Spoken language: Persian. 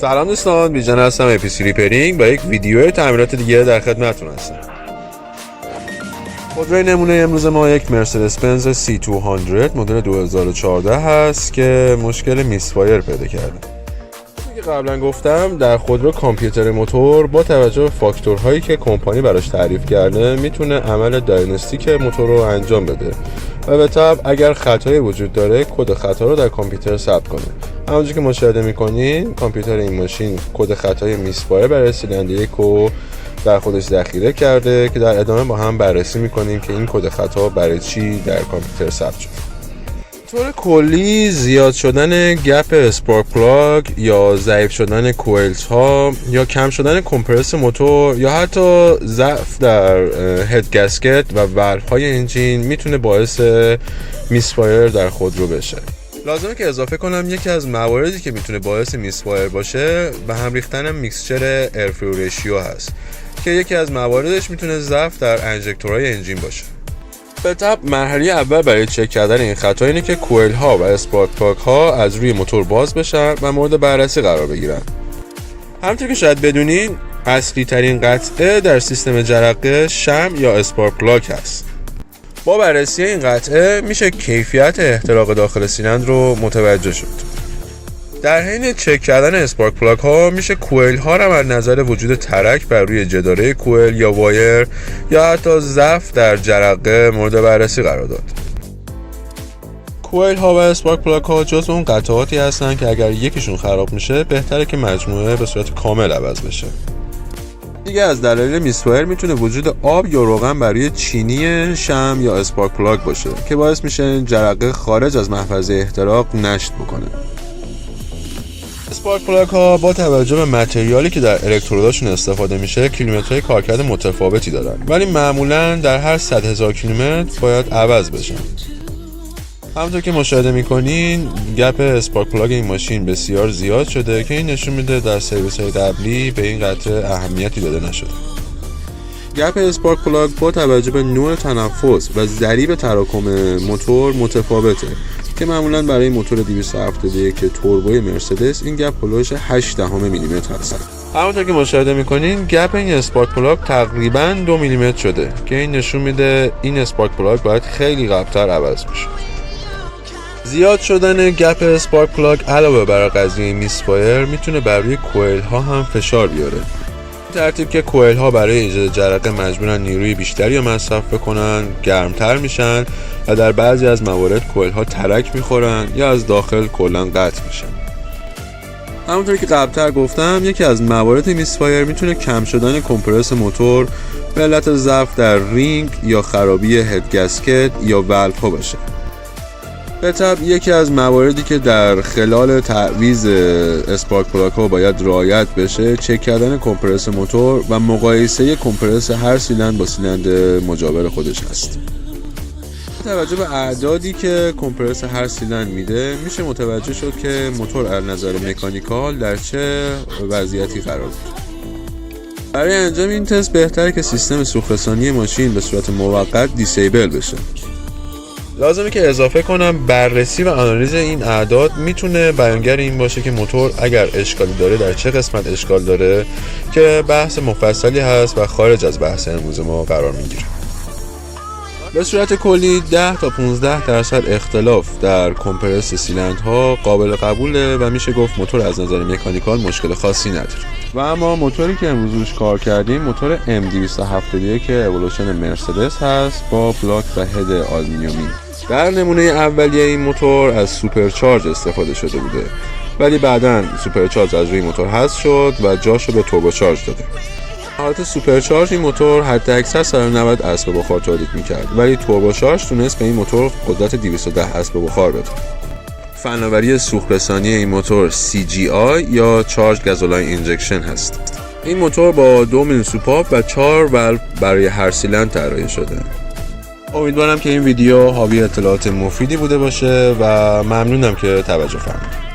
سلام دوستان، بیژن هستم اپیسی ریپرینگ با یک ویدیو تعمیرات دیگه در خدمتتون هستم. خودروی نمونه امروز ما یک مرسدس بنز C200 مدل 2014 هست که مشکل میسفایر پیدا کرده. که قبلا گفتم در خودرو کامپیوتر موتور با توجه به فاکتورهایی که کمپانی براش تعریف کرده میتونه عمل دیاگنوستیک موتور رو انجام بده و به طبع اگر خطایی وجود داره کد خطا رو در کامپیوتر ثبت کنه. همونجوری که مشاهده میکنین کامپیوتر این ماشین کد خطای میسفایر برای سیلندر 1 رو در خودش ذخیره کرده که در ادامه با هم بررسی میکنیم که این کد خطا برای چی در کامپیوتر ثبت شد. طور کلی زیاد شدن گپ اسپارک پلاگ یا ضعیف شدن کوئلز ها یا کم شدن کمپرس موتور یا حتی ضعف در هد گاسکت و والو های انجین میتونه باعث میسفایر در خودرو بشه. لازمه که اضافه کنم یکی از مواردی که میتونه باعث میسفایر باشه به هم ریختن میکسچر ایرفلو ریشیو هست که یکی از مواردش میتونه ضعف در انژکتورهای انجین باشه. به طبع مرحله اول برای چک کردن این خطا اینه که کوئل ها و اسپارک پلاگ ها از روی موتور باز بشن و مورد بررسی قرار بگیرن. همونطور که شاید بدونین اصلی ترین قطعه در سیستم جرقه شمع یا اسپارک پلاگ هست. با بررسی این قطعه میشه کیفیت احتراق داخل سیلندر رو متوجه شد. در حین چک کردن اسپارک پلاگ ها میشه کوئل ها رو از نظر وجود ترک بر روی جداره کوئل یا وایر یا حتی ضعف در جرقه مورد بررسی قرار داد. کوئل ها و اسپارک پلاگ ها جزو اون قطعاتی هستن که اگر یکیشون خراب میشه بهتره که مجموعه به صورت کامل عوض بشه. دیگه از دلایل میسفایر میتونه وجود آب یا روغن برای چینی شمع یا اسپارک پلاگ باشه که باعث میشه جرقه خارج از محفظه احتراق نشت بکنه. اسپارک پلاگ ها با توجه به متریالی که در الکتروداشون استفاده میشه کیلومترهای کارکرد متفاوتی دارن ولی معمولا در هر 100,000 کیلومتر باید عوض بشن. همونطور که مشاهده میکنین گپ اسپارک پلاگ این ماشین بسیار زیاد شده که این نشون میده در سرویس های قبلی به این قطعه اهمیتی داده نشده. گپ اسپارک پلاگ با توجه به نوع تنفس و ضریب تراکم موتور متفاوته که معمولا برای موتور 271 که توربوی مرسدس این گپ هلوش 8 میلیمتر هست. همونطور که مشاهده میکنین گپ این اسپارک پلاگ تقریبا 2 میلیمتر شده که این نشون میده این اسپارک پلاگ باید خیلی قبل‌تر عوض بشه. زیاد شدن گپ اسپارک پلاگ علاوه بر قضیه میسفایر میتونه بر روی کوئل ها هم فشار بیاره. ترتیب که کوئل ها برای ایجاد جرقه مجبورن نیروی بیشتری رو مصرف بکنن، گرمتر میشن و در بعضی از موارد کوئل ها ترک میخورن یا از داخل کلا قطع میشن. همونطور که قبلتر گفتم یکی از موارد میسفایر میتونه کم شدن کمپرس موتور به علت ضعف در رینگ یا خرابی هد گاسکت یا والو ها باشه. به طبع یکی از مواردی که در خلال تعویض اسپارک پلاگ ها باید رعایت بشه چک کردن کمپرس موتور و مقایسه کمپرس هر سیلندر با سیلندر مجاور خودش هست. توجه به اعدادی که کمپرس هر سیلندر میده میشه متوجه شد که موتور از نظر مکانیکال در چه وضعیتی قرار داره. برای انجام این تست بهتره که سیستم سوخت‌رسانی ماشین به صورت موقت دیسیبل بشه. لازمه که اضافه کنم بررسی و آنالیز این اعداد میتونه بیانگر این باشه که موتور اگر اشکالی داره در چه قسمت اشکال داره که بحث مفصلی هست و خارج از بحث امروز ما قرار میگیره. به صورت کلی 10 تا 15% اختلاف در کمپرس سیلندرها قابل قبوله و میشه گفت موتور از نظر مکانیکال مشکل خاصی نداره. و اما موتوری که امروز روش کار کردیم موتور M271 که اِوولوشن مرسدس هست با بلاک و هد آلومینیومی. در نمونه اولیه این موتور از سوپرچارج استفاده شده بوده ولی بعداً سوپرچارج از روی موتور حذف شد و جاشو به توربوچارج داده. حالت سوپرچارج این موتور حد اکثر 190 اسب بخار تولید میکرد ولی توربوچارج تونست به این موتور قدرت 210 اسب بخار بده. فناوری سوخت‌رسانی این موتور CGI یا چارج گازولاین اینجکشن هست. این موتور با 2 میلی سوپاپ و 4 والو برای هر سیلندر طراحی شده. امیدوارم که این ویدیو حاوی اطلاعات مفیدی بوده باشه و ممنونم که توجه فرمودید.